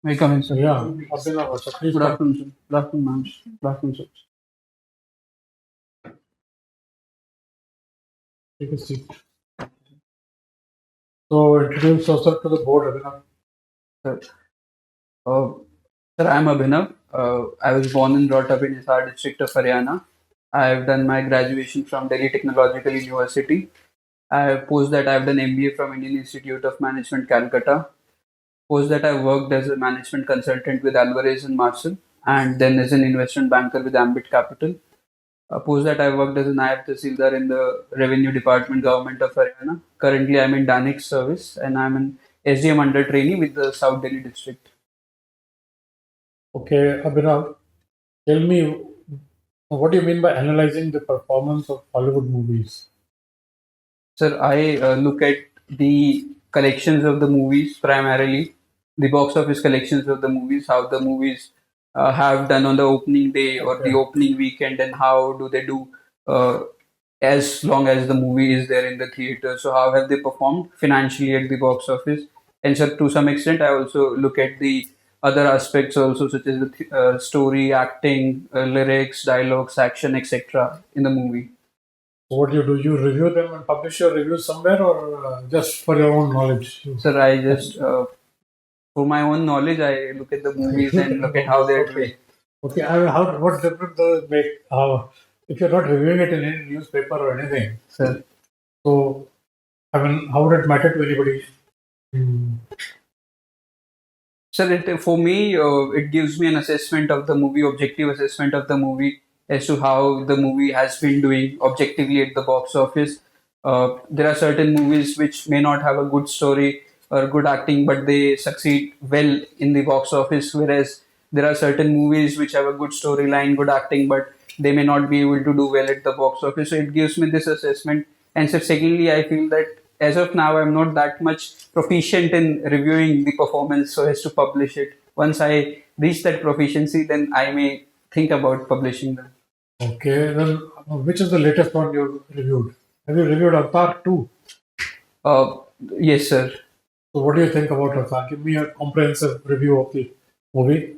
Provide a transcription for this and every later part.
May I come in, sir? Yeah, Abhinav, so please Good come. afternoon, sir. Good afternoon, ma'am. Good afternoon, sir. Take a seat. So introduce yourself to the board, Abhinav. Sir, uh, sir, I am Abhinav. I was born and brought up in Hisar district of Haryana. I have done my graduation from Delhi Technological University. Post that I have done MBA from Indian Institute of Management, Calcutta. Post that I worked as a management consultant with Alvarez and Marshall, and then as an investment banker with Ambit Capital. Post that I worked as a Naib Tahsildar in the Revenue Department, Government of Haryana. Currently, I'm in Danik service and I'm an SDM under trainee with the South Delhi district. Okay, Abhinav, tell me what do you mean by analyzing the performance of Hollywood movies? Sir, I look at the collections of the movies primarily, the box office collections of the movies, how the movies have done on the opening day or the Okay. opening weekend, and how do they do uh, as long as the movie is there in the theater. So, how have they performed financially at the box office? And so, to some extent, I also look at the other aspects also, such as the story, acting, lyrics, dialogues, action, etc. in the movie. So what do? You review them and publish your reviews somewhere, or just for your own knowledge? Sir, I just for my own knowledge, I look at the movies and look at how they're doing. Okay, I mean, what difference does it make? If you're not reviewing it in any newspaper or anything, Sir, so I mean, how would it matter to anybody? sir, for me, it gives me an assessment of the movie, objective assessment of the movie as to how the movie has been doing objectively at the box office. There are certain movies which may not have a good story or good acting, but they succeed well in the box office, whereas there are certain movies which have a good storyline, good acting, but they may not be able to do well at the box office. So it gives me this assessment. And so, secondly, I feel that as of now, I'm not that much proficient in reviewing the performance so as to publish it. Once I reach that proficiency, then I may think about publishing them. Okay, then which is the latest one you reviewed? Have you reviewed Avatar 2? Uh, yes, sir. So what do you think about Avatar? Give me a comprehensive review of the movie.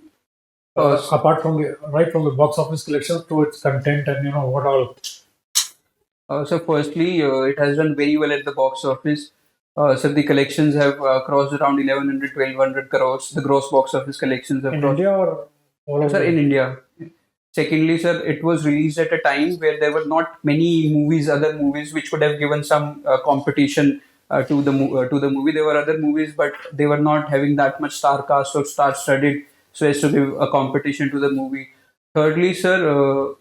Apart from right from the box office collections to its content and what all. So firstly, it has done very well at the box office. So the collections have crossed around 1100, 1200 crores. The gross box office collections have In crossed. India or all over? Sir, in India. Secondly, sir, it was released at a time where there were not many movies, other movies, which could have given some competition to the movie. There were other movies, but they were not having that much star cast or star studded, so as to give a competition to the movie. Thirdly, sir,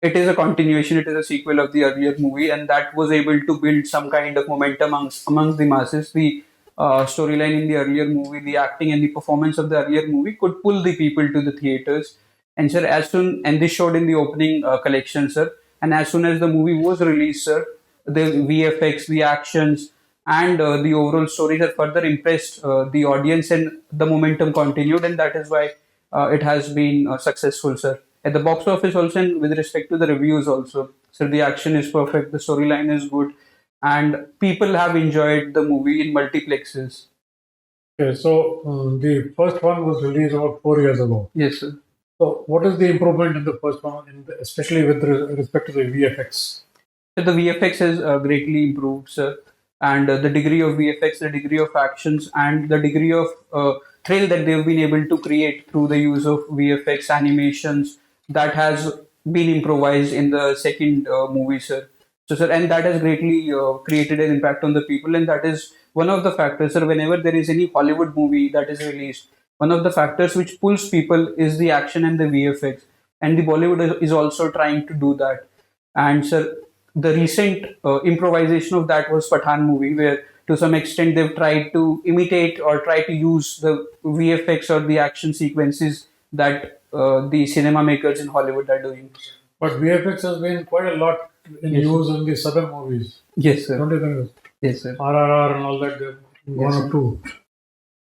it is a continuation. It is a sequel of the earlier movie, and that was able to build some kind of momentum amongst the masses. The storyline in the earlier movie, the acting and the performance of the earlier movie could pull the people to the theaters. And sir, and this showed in the opening collection, sir. And as soon as the movie was released, sir, the VFX, the actions, and the overall stories have further impressed the audience, and the momentum continued, and that is why it has been successful, sir. At the box office also, and with respect to the reviews also, so the action is perfect, the storyline is good, and people have enjoyed the movie in multiplexes. Okay, so the first one was released about 4 years ago. Yes, sir. So what is the improvement in the first one, especially with respect to the VFX? So the VFX has greatly improved, sir, and the degree of VFX, the degree of actions, and the degree of thrill that they've been able to create through the use of VFX animations, that has been improvised in the second movie, sir. So, sir, and that has greatly created an impact on the people, and that is one of the factors, sir. Whenever there is any Hollywood movie that is released, one of the factors which pulls people is the action and the VFX, and the Bollywood is also trying to do that. And sir, the recent improvisation of that was Pathan movie, where to some extent they've tried to imitate or try to use the VFX or the action sequences that the cinema makers in Hollywood are doing. But VFX has been quite a lot in Yes, use in the southern movies. Yes, sir. Don't you think? Yes, sir. RRR and all that, they've gone Yes, up sir. to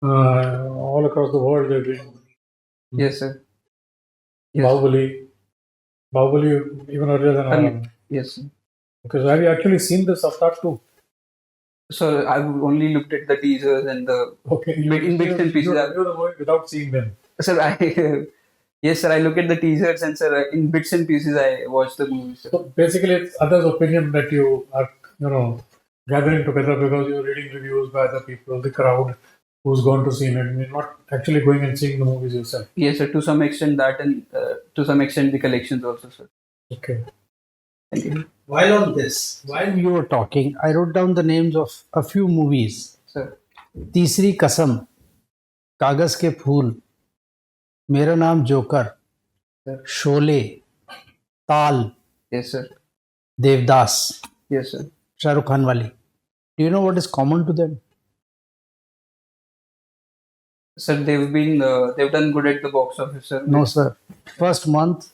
all across the world. They've been Yes, sir. Yes. Bahubali even earlier than RRR. Yes, sir. Because have you actually seen this Avatar too? So I've only looked at the teasers and the Okay, in bits and pieces. you review the movie without seeing them. Sir, I yes, sir. I look at the teasers and sir, in bits and pieces, I watch the movie, sir. So basically, it's others' opinion that you are, gathering together because you're reading reviews by other people, the crowd who's gone to see it. You're not actually going and seeing the movies yourself. Yes, sir. To some extent that, and to some extent the collections also, sir. Okay. Thank you, While you were talking, I wrote down the names of a few movies. sir. तीसरी कसम, कागज के फूल, मेरा नाम joker, Sir. Sholay, ताल, Yes, sir. Devdas, Yes, sir. Shahrukh Khan वाली. Do you know what is common to them? Sir, they've done good at the box office, sir. No, sir. First month,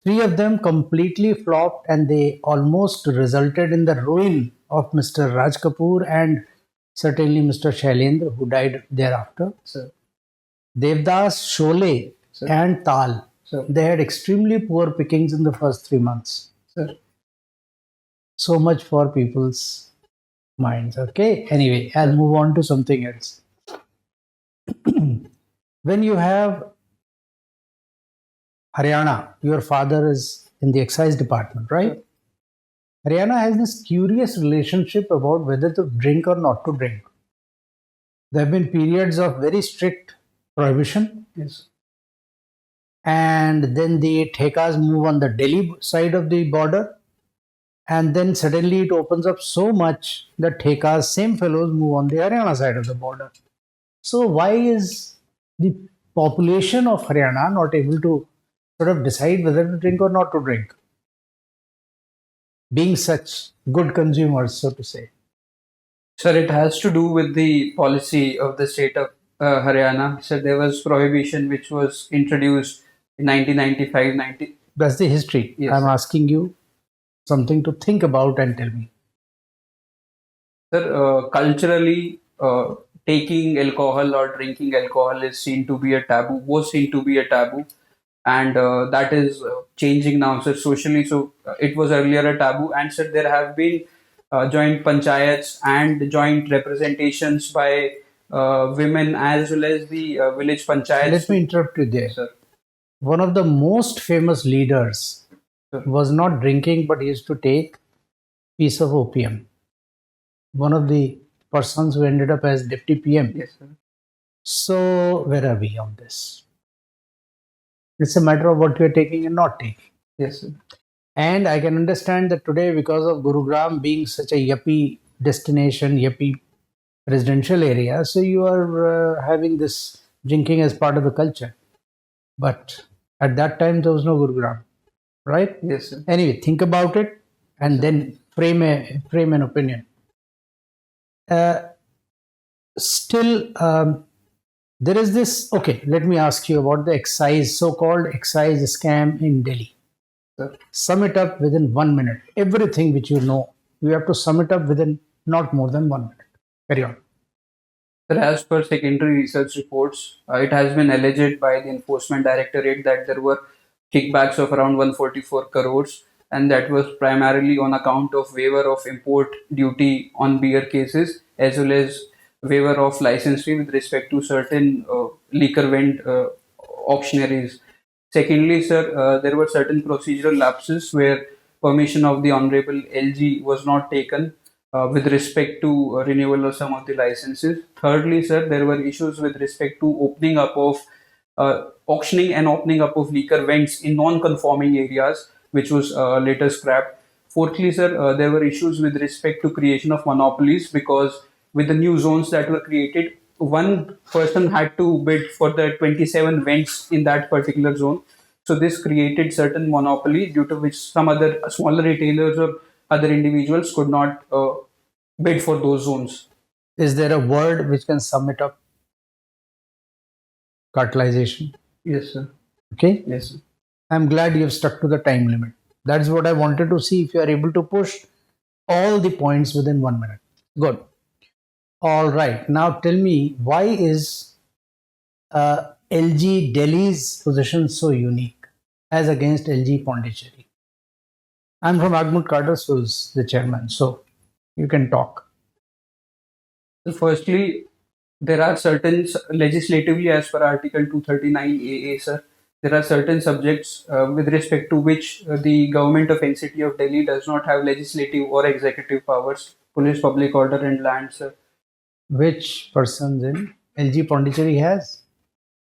3 of them completely flopped and they almost resulted in the ruin of Mr. Raj Kapoor and certainly Mr. Shailendra, who died thereafter. Sir. Devdas, Sholay, Sir. and Tal. Sir. They had extremely poor pickings in the first 3 months. Sir. So much for people's minds. Okay. Anyway, I'll move on to something else. When you have Haryana, your father is in the excise department, right? Haryana has this curious relationship about whether to drink or not to drink. There have been periods of very strict prohibition, Yes. and then the Thekas move on the Delhi side of the border, and then suddenly it opens up so much that Thekas, same fellows, move on the Haryana side of the border. So why is the population of Haryana not able to sort of decide whether to drink or not to drink? Being such good consumers, so to say. Sir, it has to do with the policy of the state of Haryana. So there was prohibition which was introduced in 1995, 90. That's the history. Yes, I'm sir. asking you something to think about and tell me. Sir, culturally, taking alcohol or drinking alcohol is seen to be a taboo, was seen to be a taboo, and that is changing now, sir, socially. So it was earlier a taboo, and sir, there have been joint panchayats and joint representations by women as well as the village panchayats. Let me interrupt you there. Sir. One of the most famous leaders Sir. was not drinking, but he used to take piece of opium. One of the persons who ended up as deputy PM. Yes, sir. So where are we on this? It's a matter of what you are taking and not taking. Yes, sir. And I can understand that today, because of Gurugram being such a yuppie destination, yuppie residential area, so you are having this drinking as part of the culture. But at that time, there was no Gurugram, right? Yes, sir. Anyway, think about it and then frame an opinion. Still, there is this. Okay, let me ask you about the excise, so-called excise scam in Delhi. Sir. Sum it up within 1 minute. Everything which you know, you have to sum it up within not more than 1 minute. Carry on. Sir, as per secondary research reports, it has been alleged by the Enforcement Directorate that there were kickbacks of around 144 crores, and that was primarily on account of waiver of import duty on beer cases, as well as waiver of license fee with respect to certain liquor vend auctionaries. Secondly, sir, there were certain procedural lapses where permission of the Honorable LG was not taken with respect to renewal of some of the licenses. Thirdly, sir, there were issues with respect to opening up of auctioning and opening up of liquor vents in non-conforming areas, which was later scrapped. Fourthly, sir, there were issues with respect to creation of monopolies because with the new zones that were created, one person had to bid for the 27 vents in that particular zone. So this created certain monopoly due to which some other smaller retailers or other individuals could not bid for those zones. Is there a word which can sum it up? Cartelization. Yes, sir. Okay. Yes, sir. I'm glad you have stuck to the time limit. That's what I wanted to see, if you are able to push all the points within 1 minute. Good. All right. Now tell me, why is LG Delhi's position so unique as against LG Pondicherry? I'm from Agmut Carter, who's the chairman, so you can talk. Firstly, there are certain legislatively, as per Article 239 AA, sir, there are certain subjects with respect to which the government of NCT of Delhi does not have legislative or executive powers. Police, public order, and land, sir. Which persons in LG Pondicherry has?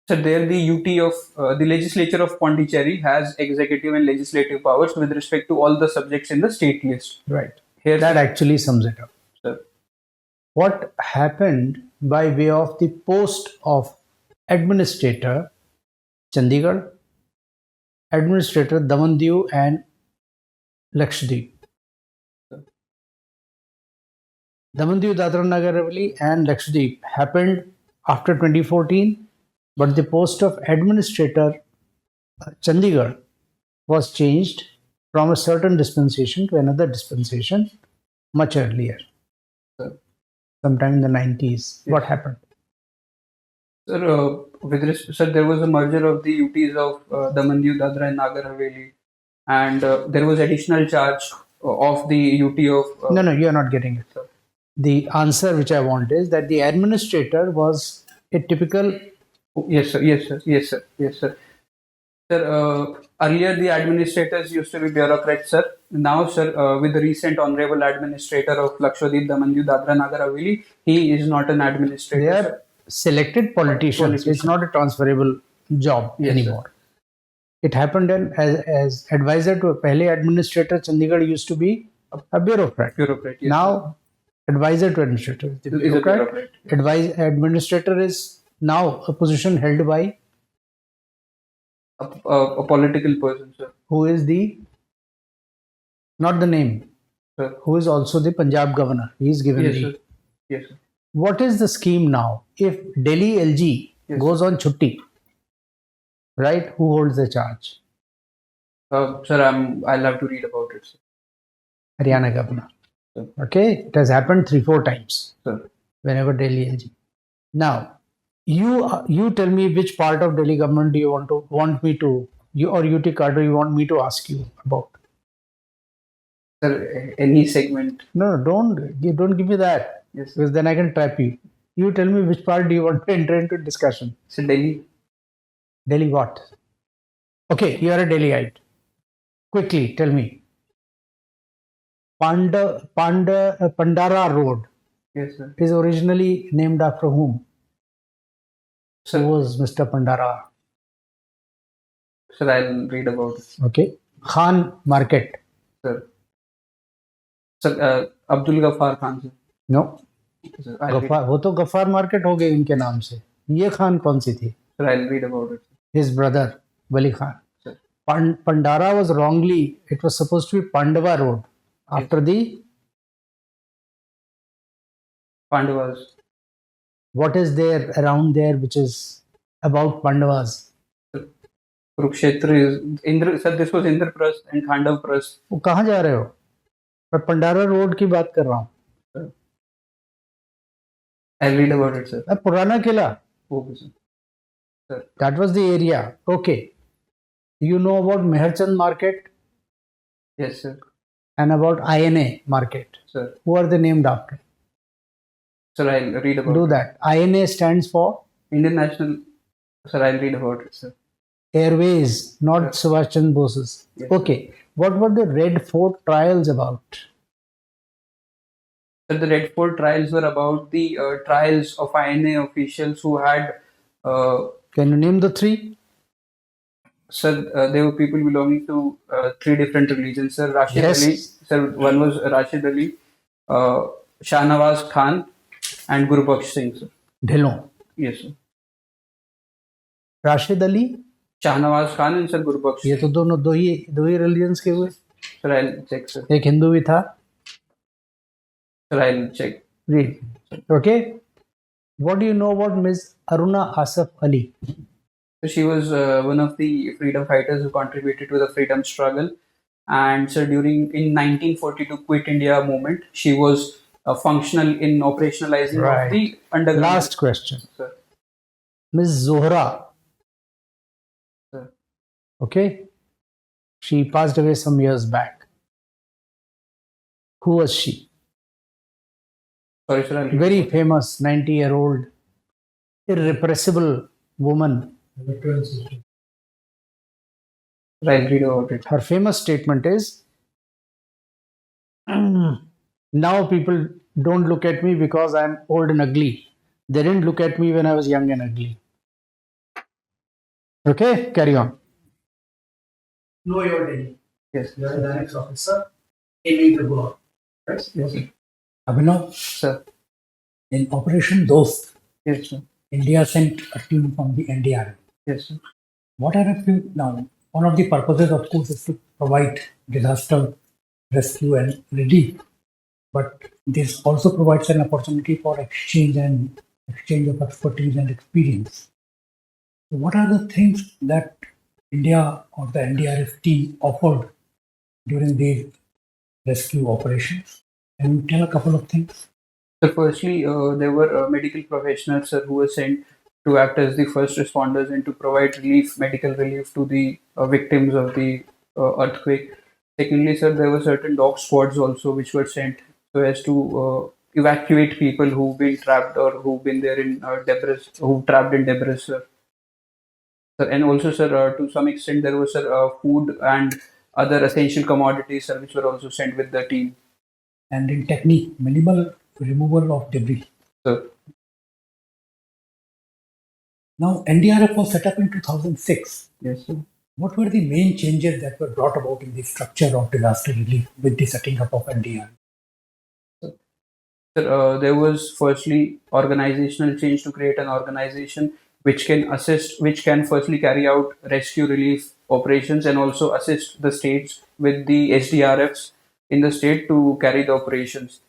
So there, the UT of the legislature of Pondicherry has executive and legislative powers with respect to all the subjects in the state list. Right. Here, That sir, actually sums it up. sir. What happened by way of the post of administrator Chandigarh, administrator Damandiu and Lakshadweep. Damandiu, Dadra Nagar Haveli and Lakshadweep happened after 2014, but the post of administrator Chandigarh was changed from a certain dispensation to another dispensation much earlier, Sir. sometime in the 90s. What happened? Sir, sir, there was a merger of the UTs of Damandiu, Dadra, and Nagar Haveli, and there was additional charge of the UT of. No, you are not getting it. Sir. The answer which I want is that the administrator was a typical. Yes, sir. Yes, sir. Yes, sir. Yes, sir. Sir, earlier the administrators used to be bureaucrats, sir. Now, sir, with the recent honorable administrator of Lakshadweep, Damandiu, Dadra, Nagar Haveli, he is not an administrator. They sir. are selected politicians. It's not a transferable job Yes, anymore. It happened as advisor to a pehle administrator. Chandigarh used to be a bureaucrat. Bureaucrat. Yes, Now, advisor to administrator is the sir. Is a bureaucrat. bureaucrat. Administrator is now a position held by A political person, sir. who is the, not the name, Sir. who is also the Punjab governor. He is given Yes, the. sir. Yes, sir. What is the scheme now? If Delhi LG Yes. goes on chutti, right? Who holds the charge? Sir, I'll have to read about it, sir. Haryana governor. Sir. Okay, it has happened 3-4 times. Sir. Whenever Delhi LG. Now, you tell me which part of Delhi government do you want me to you or UT Cadre you want me to ask you about? Sir, any segment. No, don't give me that, Yes, sir. because then I can trap you. You tell me which part do you want to enter into discussion? So Delhi. Delhi what? Okay, you are a Delhiite. Quickly tell me. Pandara Road Yes, sir. is originally named after whom? Sir, Who was Mr. Pandara? sir, I'll read about it, Okay. Khan Market. sir. Sir, Abdul Ghaffar Khan, sir. No. Sir, I'll read, Gaffar वो तो Gaffar market हो गई उनके नाम से. ये खान कौन सी थी? sir, I'll read about it. His brother Wali Khan. Sir. Pandara was wrongly, it was supposed to be Pandava Road after the, Pandavas. what is there around there which is about Pandavas? Kurukshetra is Indra. Sir, this was Indraprasth and Khandavprasth. वो कहाँ जा रहे हो? मैं Pandara road की बात कर रहा हूँ. I'll read about it, sir. पुराना किला. Okay, sir. That was the area. Okay. You know about Meherchand Market Yes, sir. and about INA Market. Sir. Who are they named after? Sir, I'll read about Do it. that. INA stands for Indian National. Sir, I'll read about it, sir. Airways, not Siwach Chandra Bose's. Yes, Okay. What were the Red Fort trials about? Sir, the Red Fort trials were about the trials of INA officials who had. Can you name the three? Sir, there were people belonging to three different religions. Sir, Rashid Yes. Ali. Sir, one was Rashid Ali, Shahnawaz Khan, and Guru Baksh Singh. Sir. Dhillon. Yes, sir. Rashid Ali. Shahnawaz Khan and Sir Guru Baksh ये तो दोनों दो ही religions के हुए. Sir, I'll check, sir. एक हिंदू भी था. Sir, I'll check. Read. Okay. What do you know about Ms. Aruna Asaf Ali? So she was one of the freedom fighters who contributed to the freedom struggle. And sir, in 1942 Quit India movement, she was functional in operationalizing Right. of the underground. Last question. Sir. Ms. Zohra. Sir. Okay. She passed away some years back. Who was she? Sorry, sir. I'll read Very it. famous 90-year-old, irrepressible woman. Veteran system. I'll read about it. Her famous statement is, now people don't look at me because I'm old and ugly. They didn't look at me when I was young and ugly. Okay, carry on. Know your daily. Yes. You are the next officer aiming to go out. Right? Yes, sir. Abhinav, Sir. in Operation Dost, Yes, sir. India sent a team from the NDRF. Yes, sir. What are a few now? One of the purposes, of course, is to provide disaster rescue and relief, but this also provides an opportunity for exchange of expertise and experience. So what are the things that India or the NDRF team offered during these rescue operations? Can you tell a couple of things? So, firstly, there were medical professionals, sir, who were sent to act as the first responders and to provide medical relief to the victims of the earthquake. Secondly, sir, there were certain dog squads also which were sent so as to evacuate people who've been trapped or who've been there in debris, who trapped in debris, sir. Sir, and also, sir, to some extent, there was, sir, food and other essential commodities, sir, which were also sent with the team. And in technique, minimal removal of debris. So, Now, NDRF was set up in 2006. yes, sir. What were the main changes that were brought about in the structure of disaster relief with the setting up of NDRF? Sir, there was firstly organizational change to create an organization which can assist, which can firstly carry out rescue relief operations and also assist the states with the SDRFs in the state to carry the operations.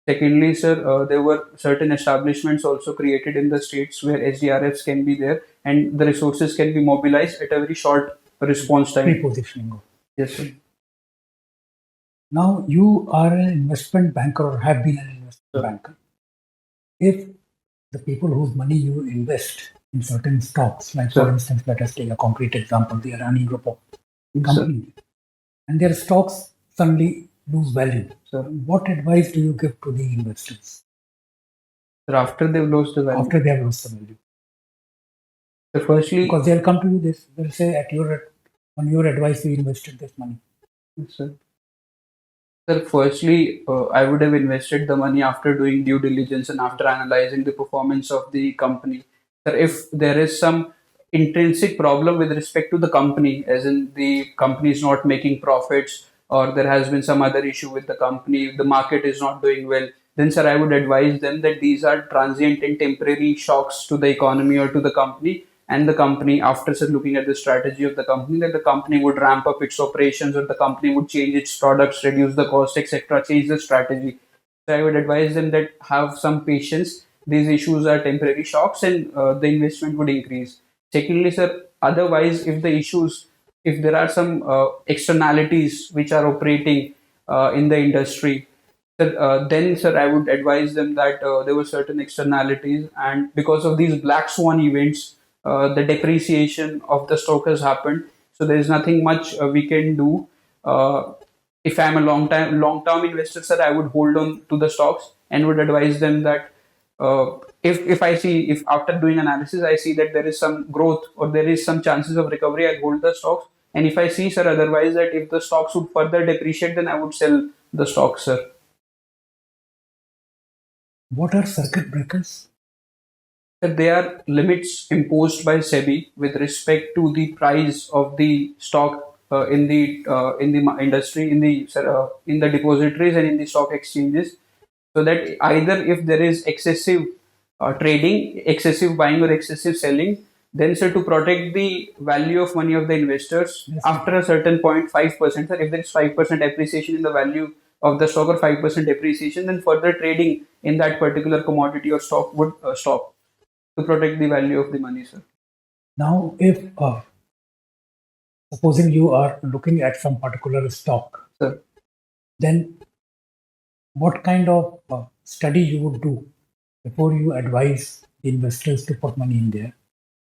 Secondly, sir, there were certain establishments also created in the states where SDRFs can be there and the resources can be mobilized at a very short response time. Repositioning. Yes, sir. Now, you are an investment banker or have been an investment banker. If the people whose money you invest in certain stocks, like for Sir. instance, let us take a concrete example, the Adani group of Sir. companies, and their stocks suddenly lose value. Sir. What advice do you give to the investors Sir, after they've lost the value. after they have lost the value? So firstly, Because they'll come to you, they'll say, on your advice, we invested this money. yes, sir. Sir, firstly, I would have invested the money after doing due diligence and after analyzing the performance of the company. Sir, if there is some intrinsic problem with respect to the company, as in the company is not making profits or there has been some other issue with the company, the market is not doing well, then, sir, I would advise them that these are transient and temporary shocks to the economy or to the company. And the company, after, sir, looking at the strategy of the company, that the company would ramp up its operations or the company would change its products, reduce the cost, etc., change the strategy. So I would advise them that have some patience. These issues are temporary shocks and the investment would increase. Secondly, sir, otherwise, if there are some externalities which are operating in the industry, then, sir, I would advise them that there were certain externalities, and because of these black swan events, the depreciation of the stock has happened. So there is nothing much we can do. If I'm a long term investor, sir, I would hold on to the stocks and would advise them that if I see, if after doing analysis I see that there is some growth or there is some chances of recovery, I'll hold the stocks. And if I see, sir, otherwise that if the stocks would further depreciate, then I would sell the stocks, sir. What are circuit breakers? That they are limits imposed by SEBI with respect to the price of the stock in the industry, in the depositories and in the stock exchanges, so that either if there is excessive trading, excessive buying or excessive selling, then, sir, to protect the value of money of the investors, Yes, after a certain point, 5%, sir, if there is 5% appreciation in the value of the stock or 5% depreciation, then further trading in that particular commodity or stock would stop to protect the value of the money, sir. Now, if supposing you are looking at some particular stock, Sir. then what kind of study you would do before you advise the investors to put money in there?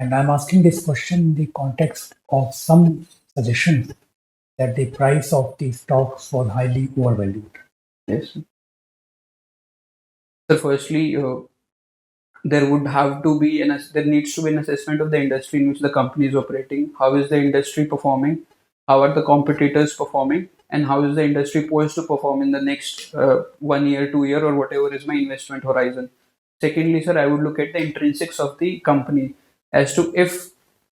And I'm asking this question in the context of some suggestions that the price of the stocks was highly overvalued. Yes. So firstly, there would have to be there needs to be an assessment of the industry in which the company is operating. How is the industry performing? How are the competitors performing? And how is the industry poised to perform in the next 1 year, 2 year, or whatever is my investment horizon? Secondly, sir, I would look at the intrinsics of the company as to if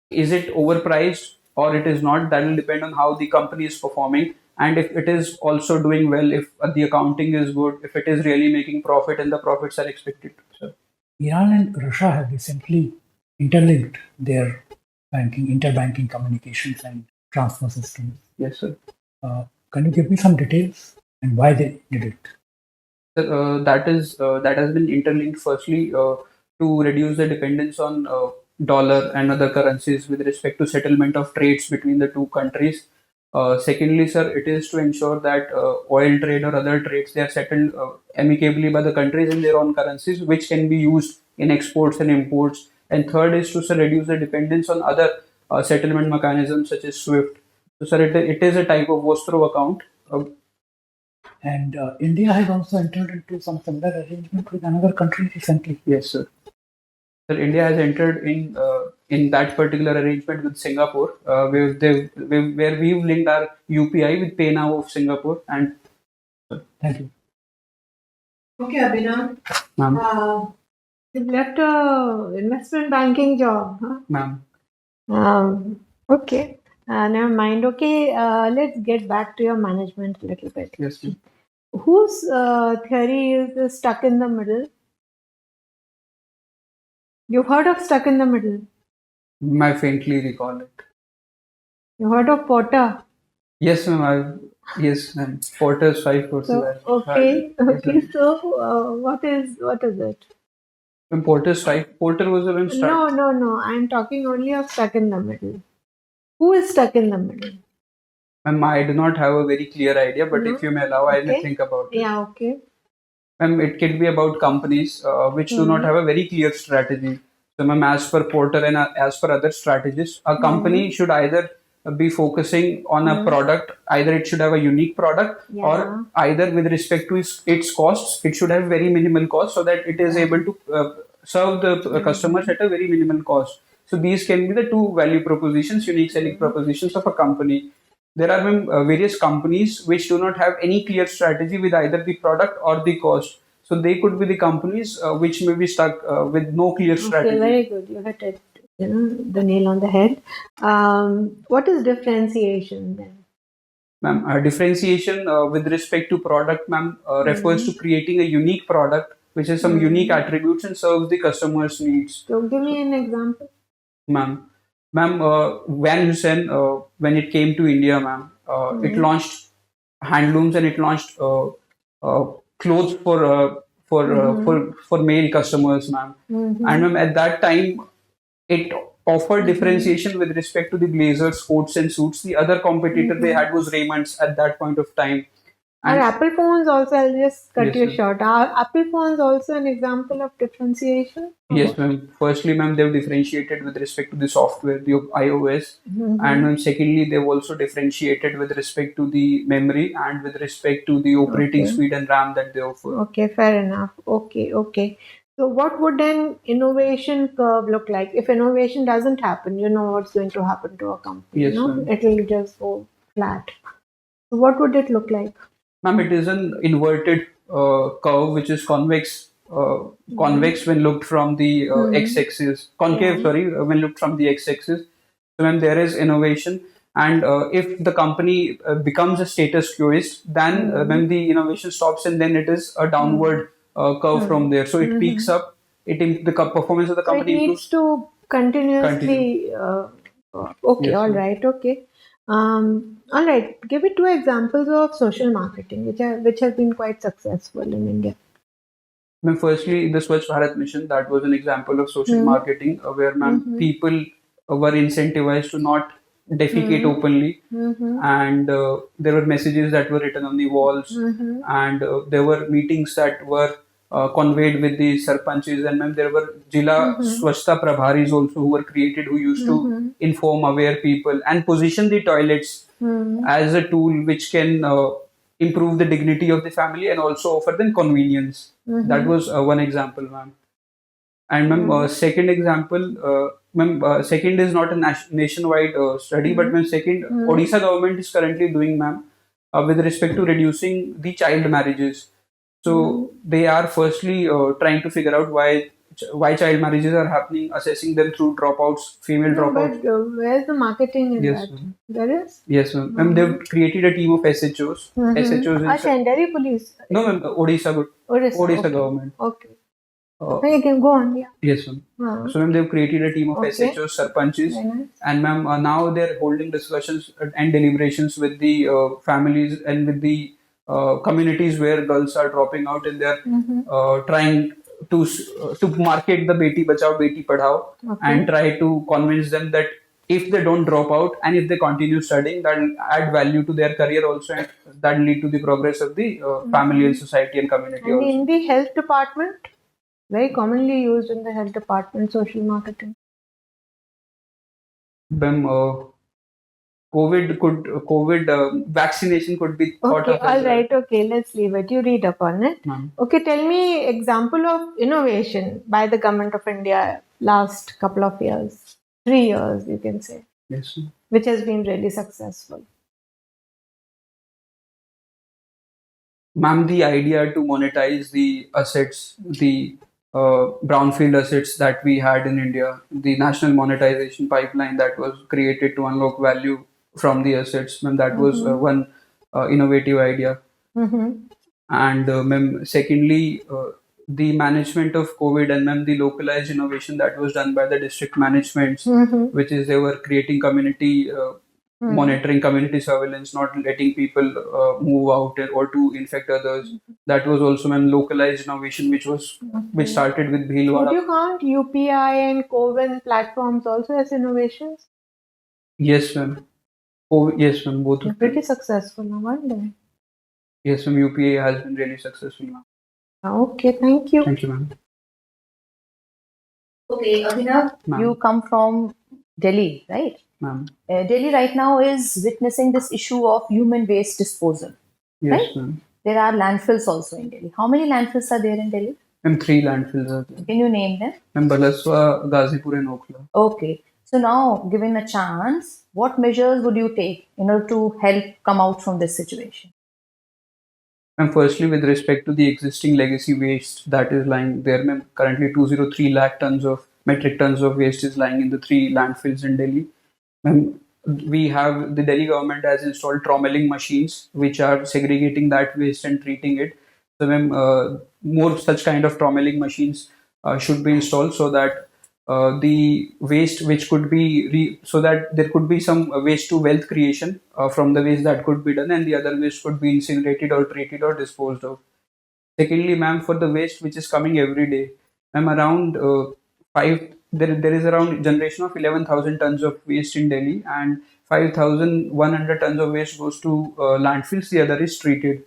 is it overpriced or it is not. That will depend on how the company is performing, and if it is also doing well, if the accounting is good, if it is really making profit and the profits are expected to. Sir. Iran and Russia have recently interlinked their interbanking communications and transfer systems. Yes, sir. Can you give me some details and why they did it? That has been interlinked firstly to reduce the dependence on dollar and other currencies with respect to settlement of trades between the two countries. Secondly, sir, it is to ensure that oil trade or other trades, they are settled amicably by the countries in their own currencies, which can be used in exports and imports. And third is to, sir, reduce the dependence on other settlement mechanisms such as SWIFT. So, sir, it is a type of Vostro account. And India has also entered into some similar arrangement with another country recently. Yes, sir. Sir, India has entered in that particular arrangement with Singapore, where we've linked our UPI with Pay Now of Singapore. And Thank you. Okay, Abhinav. ma'am, You've left a investment banking job, huh? ma'am, Okay. Never mind. Okay, let's get back to your management a little bit. yes, ma'am. Whose theory is stuck in the middle? You've heard of stuck in the middle. I faintly recall it. You heard of Porter. Yes, ma'am. Yes, ma'am. Porter's 5 courses. So okay, okay. So what is it? Ma'am, Porter was the one start. No. I'm talking only of stuck in the middle. Who is stuck in the middle? Ma'am, I do not have a very clear idea, but No? if you may allow, I may Okay. think about it. Yeah. Okay. Ma'am, it can be about companies which do not have a very clear strategy. So, ma'am, as per Porter and as per other strategists, a company should either be focusing on a product, either it should have a unique product, Yeah. or either with respect to its costs, it should have very minimal cost so that it is able to serve the customers at a very minimal cost. So, these can be the two value propositions, unique selling propositions of a company. There are various companies which do not have any clear strategy with either the product or the cost. So they could be the companies which may be stuck with no clear strategy. Okay, very good. You hit it, the nail on the head. What is differentiation then? Ma'am, differentiation with respect to product, ma'am, refers to creating a unique product which has some unique attributes and serves the customer's needs. So give me an example. Ma'am, Van Heusen, when it came to India, ma'am, it launched handlooms and it launched clothes for male customers, ma'am. And ma'am, at that time, it offered differentiation with respect to the blazers, coats, and suits. The other competitor they had was Raymond's at that point of time. Are And Apple phones also? I'll just cut Yes, you ma'am. short. Are Apple phones also an example of differentiation? yes, ma'am. Firstly, ma'am, they've differentiated with respect to the software, the iOS, and ma'am, secondly, they've also differentiated with respect to the memory and with respect to the operating Okay. speed and RAM that they offer. Okay, fair enough. Okay. So, what would an innovation curve look like? If innovation doesn't happen, you know what's going to happen to a company. Yes, no? ma'am. It'll just go flat. So, what would it look like? Ma'am, it is an inverted curve which is convex. Convex when looked from the x-axis, concave, sorry, when looked from the x-axis. So when there is innovation, and if the company becomes a status quoist, then when the innovation stops, and then it is a downward curve from there. So it peaks up. The performance of the So, it company needs improves. to continuously. Okay, Yes, all ma'am. right, okay. All right. Give me two examples of social marketing, which have been quite successful in India. Ma'am, firstly, the Swachh Bharat mission, that was an example of social marketing where, ma'am, people were incentivized to not defecate openly, and there were messages that were written on the walls, and there were meetings that were conveyed with the sarpanches, and ma'am, there were Jila Swachhta Prabharis also who were created, who used to inform aware people and position the toilets as a tool which can improve the dignity of the family and also offer them convenience. That Mhm. was one example, ma'am. And ma'am, Mhm. second example, ma'am, second is not a nationwide study, but ma'am, second, Mhm. Odisha government is currently doing, ma'am, with respect to reducing the child marriages. So they are firstly trying to figure out why child marriages are happening, assessing them through dropouts, female No, dropouts. but where's the marketing in Yes, that? ma'am. There is? Yes, ma'am. Ma'am, they've created a team of SHOs. SHOs in Acha, and Delhi police. no, ma'am, Orissa, Odisha okay. government. Okay. Uh, Okay, you can go on, yeah. yes, ma'am. So, ma'am, they've created a team of Okay. SHOs, sarpanches, Very nice. and ma'am, now they're holding discussions and deliberations with the families and with the communities where girls are dropping out, and they're trying to market the Beti Bachao, Beti Padhao, Okay. and try to convince them that if they don't drop out and if they continue studying, that'll add value to their career also, and that'll lead to the progress of the family and society and community And also. in the health department, very commonly used in the health department, social marketing. Ma'am, COVID vaccination could be thought Okay, of as all well. right, okay, let's leave it. You read up on it. Ma'am. Okay, tell me example of innovation by the government of India last couple of years, 3 years, you can say, Yes, ma'am. which has been really successful. Ma'am, the idea to monetize the assets, the brownfield assets that we had in India, the national monetization pipeline that was created to unlock value from the assets, ma'am, that was one innovative idea. Mm-hmm. And ma'am, secondly, the management of COVID and ma'am, the localized innovation that was done by the district managements, which is they were creating community monitoring, community surveillance, not letting people move out or to infect others. That was also ma'am localized innovation, which started with Would Bhilwara. you count UPI and Coven platforms also as innovations? Yes, ma'am. Yes, ma'am. Both They're of them. pretty successful, no wonder. Yes, ma'am. UPA has been really successful, ma'am. Okay, thank you. Thank you, ma'am. Okay, Abhinav, Ma'am. you come from Delhi, right? Ma'am. Delhi right now is witnessing this issue of human waste disposal. Yes, Right? ma'am. There are landfills also in Delhi. How many landfills are there in Delhi? Ma'am, 3 landfills are there. Can you name them? Ma'am, Balaswa, Ghazipur, and Okhla. Okay. So now, given a chance, what measures would you take in order to help come out from this situation? And firstly, with respect to the existing legacy waste that is lying there, ma'am, currently 203 lakh tons of metric tons of waste is lying in the 3 landfills in Delhi. Ma'am, we have the Delhi government has installed trommeling machines which are segregating that waste and treating it. So, ma'am, more such kind of trommeling machines should be installed so that the waste which could be so that there could be some waste to wealth creation from the waste that could be done, and the other waste could be incinerated or treated or disposed of. Secondly, ma'am, for the waste which is coming every day, ma'am, around there is around generation of 11,000 tons of waste in Delhi, and 5,100 tons of waste goes to landfills. The other is treated.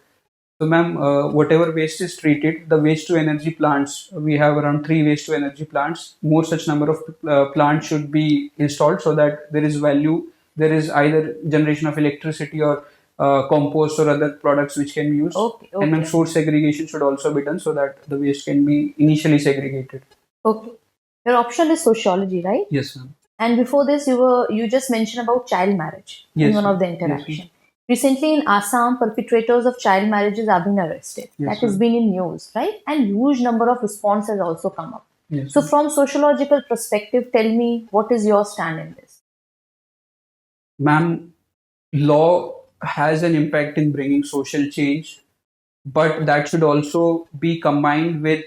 So, ma'am, whatever waste is treated, the waste to energy plants, we have around 3 waste to energy plants. More such number of plants should be installed so that there is value. There is either generation of electricity or compost or other products which can be used. Okay, And then okay. source segregation should also be done so that the waste can be initially segregated. Okay. Your option is sociology, right? Yes, ma'am. And before this, you just mentioned about child marriage in Yes, one of the ma'am. Yes, interaction. Recently in Assam, perpetrators of child marriages have been arrested. Yes, That has ma'am. been in news, right? And huge number of response has also come up. Yes, So ma'am. from sociological perspective, tell me what is your stand in this? Ma'am, law has an impact in bringing social change, but that should also be combined with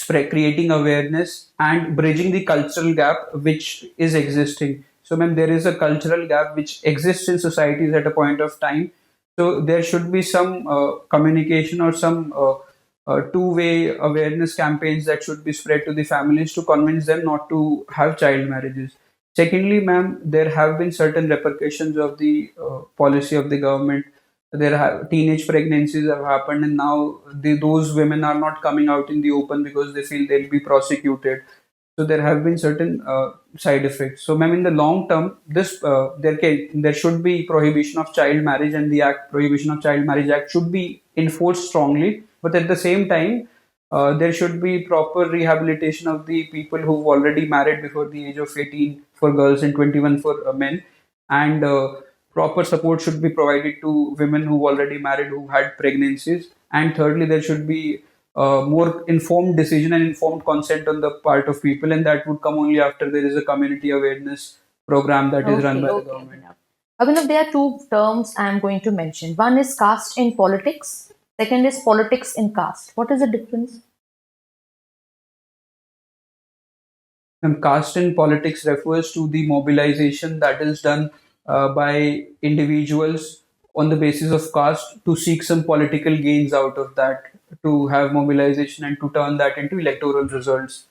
creating awareness and bridging the cultural gap which is existing. So, ma'am, there is a cultural gap which exists in societies at a point of time. So, there should be some communication or some two-way awareness campaigns that should be spread to the families to convince them not to have child marriages. Secondly, ma'am, there have been certain repercussions of the policy of the government. There have teenage pregnancies have happened, and now those women are not coming out in the open because they feel they'll be prosecuted. So there have been certain side effects. So, ma'am, in the long term, there should be prohibition of child marriage, and the Prohibition of Child Marriage Act should be enforced strongly. But at the same time, there should be proper rehabilitation of the people who've already married before the age of 18 for girls and 21 for men, and proper support should be provided to women who already married who had pregnancies. And thirdly, there should be more informed decision and informed consent on the part of people, and that would come only after there is a community awareness program that is run Okay, by the okay, government. Abhinav. Abhinav, there are two terms I'm going to mention. One is caste in politics. Second is politics in caste. What is the difference? And caste in politics refers to the mobilization that is done by individuals on the basis of caste to seek some political gains out of that, to have mobilization and to turn that into electoral results.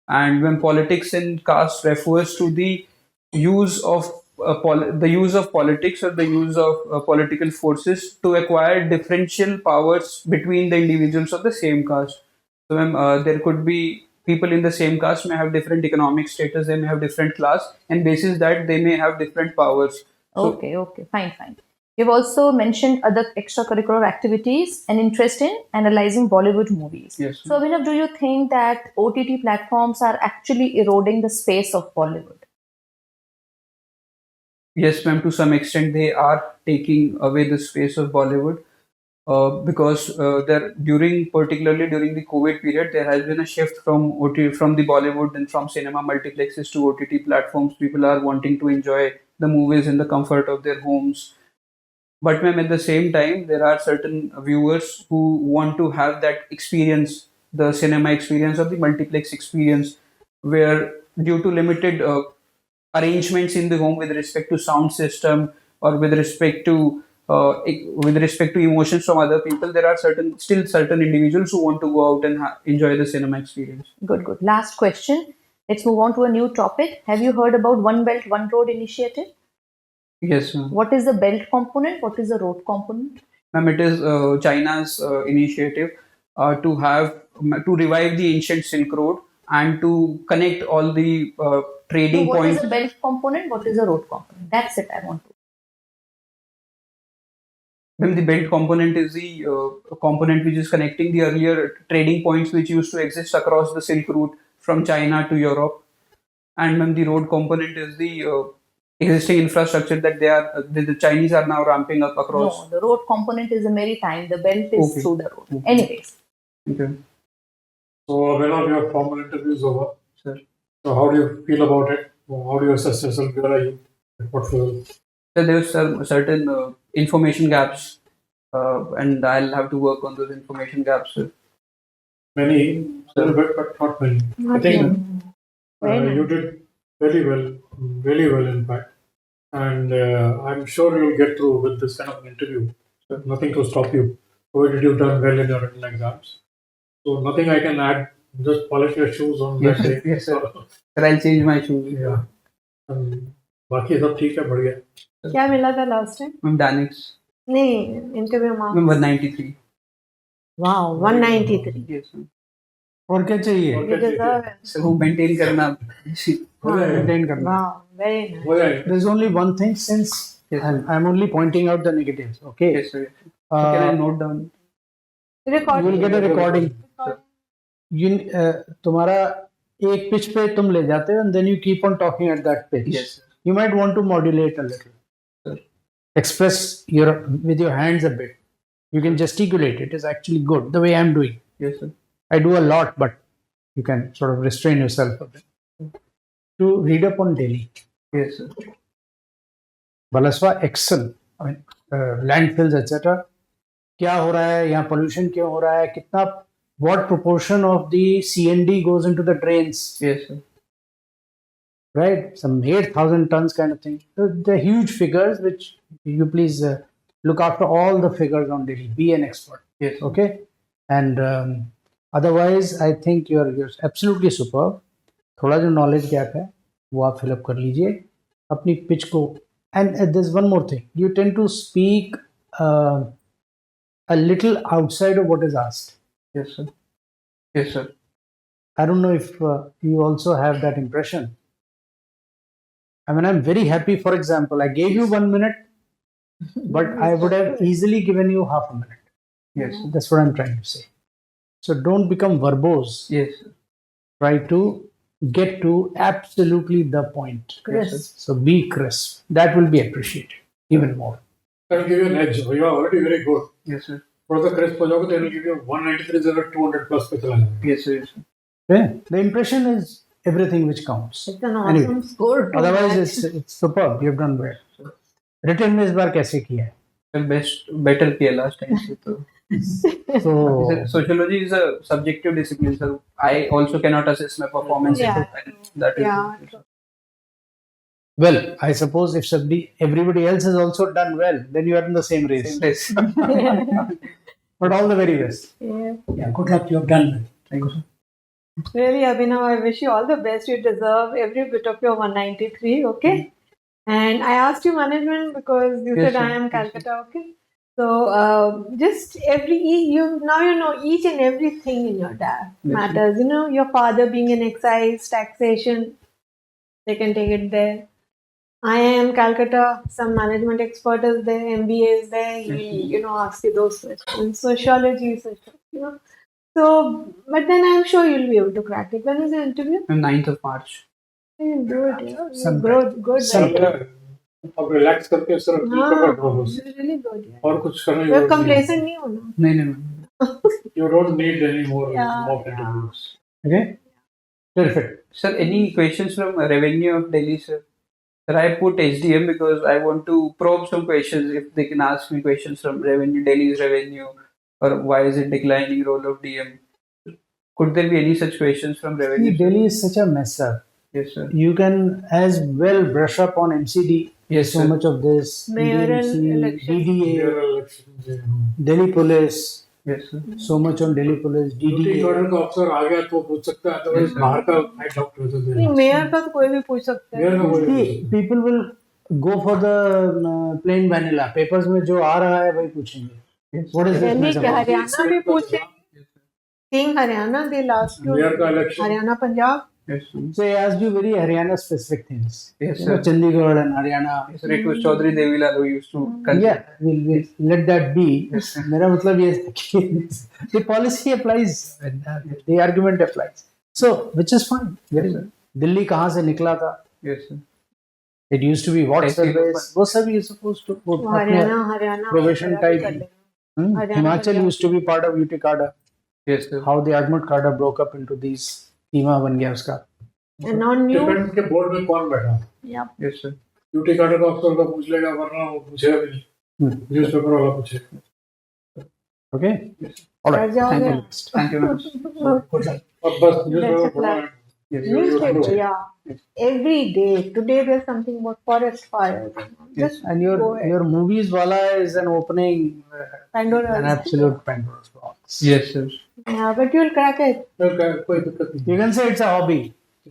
And when politics in caste refers to the use of the use of politics or the use of political forces to acquire differential powers between the individuals of the same caste. So, there could be people in the same caste may have different economic status, they may have different class, and basis that they may have different powers. So, Okay, okay, fine, fine. You've also mentioned other extracurricular activities and interest in analyzing Bollywood movies. yes, So, Abhinav, do you think that OTT platforms are actually eroding the space of Bollywood? yes, ma'am. To some extent, they are taking away the space of Bollywood. Because there during particularly during the COVID period, there has been a shift from from the Bollywood and from cinema multiplexes to OTT platforms. People are wanting to enjoy the movies in the comfort of their homes. But, ma'am, at the same time, there are certain viewers who want to have that experience, the cinema experience or the multiplex experience, where due to limited arrangements in the home with respect to sound system or with respect to emotions from other people, there are certain individuals who want to go out and enjoy the cinema experience. Good, good. Last question. Let's move on to a new topic. Have you heard about One Belt, One Road initiative? Yes, ma'am. What is the belt component? What is the road component? Ma'am, it is China's initiative to revive the ancient Silk Road and to connect all the No, trading what is points. the belt component? What is the road component? That's it. I want to. Then the belt component is the component which is connecting the earlier trading points which used to exist across the Silk Route from China to Europe. And then the road component is the existing infrastructure that the Chinese are now ramping up across. No, the road component is the maritime. The belt is Okay. through the road. Okay. Anyways, Okay. So, Abhinav, your formal interview is over. Sir. So, how do you feel about it? How do you assess yourself? Where are you? At what level? So there's some certain information gaps, and I'll have to work on those information gaps. Many, a little bit, but not many. I think Very nice. you did really well, in fact. And I'm sure you'll get through with this kind of an interview. So nothing to stop you, provided you've done well in your written exams. So nothing I can add. Just polish your shoes on Yes, that sir. day. Yes, sir. Sir, I'll change my shoes. Yeah. बाकी सब ठीक है, बढ़िया. क्या मिला था last time? Ma'am, Danix. नहीं, interview marks. Ma'am, 193. Wow, 193. Yes, ma'am. और क्या चाहिए? और You क्या deserve it. So वो maintain करना. हो जाएगा. Maintain करना. Wow, very nice. हो जाएगा. There's only one thing, since Yes, I'm only pointing out the negatives. Okay. Yes, sir. So can I note down? Record. You will get a recording. तुम्हारा एक pitch पे तुम ले जाते हो, and then you keep on talking at that pitch. Yes, sir. You might want to modulate a little. Sir. Express with your hands a bit. You can gesticulate. It is actually good the way I'm doing. Yes, sir. I do a lot, but you can sort of restrain yourself a bit. To read up on Delhi. Yes, sir. Balaswa excel. I mean, landfills, etc. क्या हो रहा है यहाँ, pollution क्यों हो रहा है, कितना, what proportion of the CND goes into the drains, Yes, sir. right? Some 8,000 tons kind of thing. So they're huge figures, which you please look after all the figures on Delhi. Be an expert. Yes, sir. Okay. And otherwise, I think you're absolutely superb. थोड़ा जो knowledge gap है वो आप fill up कर लीजिए अपनी pitch को. And there's one more thing. You tend to speak a little outside of what is asked. Yes, sir. Yes, sir. I don't know if you also have that impression. I mean, I'm very happy. For example, I gave you 1 minute, but I would have easily given you half a minute. Yes, sir. That's what I'm trying to say. So don't become verbose. Yes, sir. Try to get to absolutely the point. Crisp. So be crisp. That will be appreciated even more. That will give you an edge. You are already very good. Yes, sir. For the crisp हो जाओगे, they will give you 193 जगह 200 plus पे चला जाएगा. Yes, sir. Yes, sir. Okay? The impression is everything which counts. It's an awesome Anyway, score. to Otherwise, match. it's superb. You've done well. Written में इस बार कैसे किया है? Well, better kiya last time. So, So sir, sociology is a subjective discipline, sir. I also cannot assess my performance. Yeah. That is. Yeah. well, I suppose if everybody else has also done well, then you are in the same race. Yes. But all the very best. Yeah. Yeah, good luck. You have done well. Thank you, sir. Really, Abhinav, I wish you all the best. You deserve every bit of your 193, okay? And I asked you management because you Yes, said I sir. am Yes, Calcutta, okay? So just now you know each and everything in your dad Yes, matters. You know, your father being in excise, taxation, they can take it there. I am Calcutta, some management expert is there, MBA is there, he, ask you those questions. Sociology, So, but then I'm sure you'll be able to crack it. When is the interview? On 9th of March. You'll do it, yeah. Sometime. Good. Sometime. अब relax करके सिर्फ हाँ, paper draw बस you're really good, yeah. और कुछ करने की You're जरूरत नहीं complacent नहीं होना. No. You don't need any more Yeah, mock yeah. interviews. Okay? Perfect. Sir, any questions from revenue of Delhi, sir? Sir, I put HDM because I want to probe some questions. If they can ask me questions from revenue, Delhi's revenue, or why is it declining role of DM? Could there be any such questions from See, revenue? Delhi is such a mess up. Yes, sir. You can as well brush up on MCD. Yes, So sir. much of this. Mayoral DMC, election. DDA, Mayoral elections, Delhi Police. Yes, sir. So much on Delhi Police, duty DDA. Order का अफसर आ गया तो पूछ सकता है, otherwise बाहर का I doubt to नहीं, मेयर का तो कोई भी पूछ सकता है. मेयर का कोई See, people will go for the plain vanilla. Papers में जो आ रहा है वही पूछेंगे. What is this? Delhi mess के about? हरियाणा भी पूछे. Seeing Haryana, they asked you. Mayor का election Haryana, Punjab. Yes, sir. So I asked you very Haryana specific things. Yes, You know, sir. Chandigarh and Haryana. Yes, sir. It was Chaudhary Devilal who used to consider. Yeah, we'll let that be. Yes, sir. मेरा मतलब ये है कि the policy applies, the argument applies. So, which is fine. Very Yes, well. Delhi कहाँ से निकला था? Yes, sir. It used to be what Testing surveys? वो सब you supposed to put Haryana. Probation वगैरह भी type. कर लेना. Haryana, Himachal Punjab. used to be part of UT cadre. Yes, sir. How the Admut cadre broke up into these कीमा बन गया उसका. And on new. Depend के board में कौन बैठा Yeah. Yes, sir. Duty card का अफसर का पूछ लेगा, वरना वो पूछेगा भी नहीं, न्यूज़पेपर वाला पूछेगा. Okay. All right. कर जाओगे. Thank you. Thank you, ma'am. Good luck. अब बस न्यूज़पेपर Best of पढ़ना luck. है. Yes, Newspaper, yeah. Every day. Today there's something about forest fires. Just And go your ahead. movies wala is an opening, Pandora. an absolute Pandora's box. yes, sir. Yeah, but you'll crack it. कोई दिक्कत नहीं. You can say it's a hobby.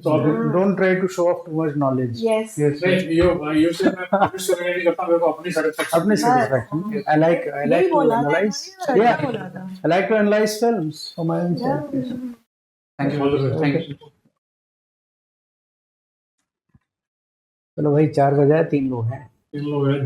तो अब Don't try to show off too much knowledge. Yes. Yes, sir. नहीं, you से मैं police से नहीं करता, मेरे को अपनी satisfaction. अपनी satisfaction. I like यही to बोला था analyze. मैंने, Yeah, बोला था. I like to analyze films for my own self. Thank you. All the best. Thank you, sir. चलो भाई 4 बजे 3 लोग हैं. इन लोग हैं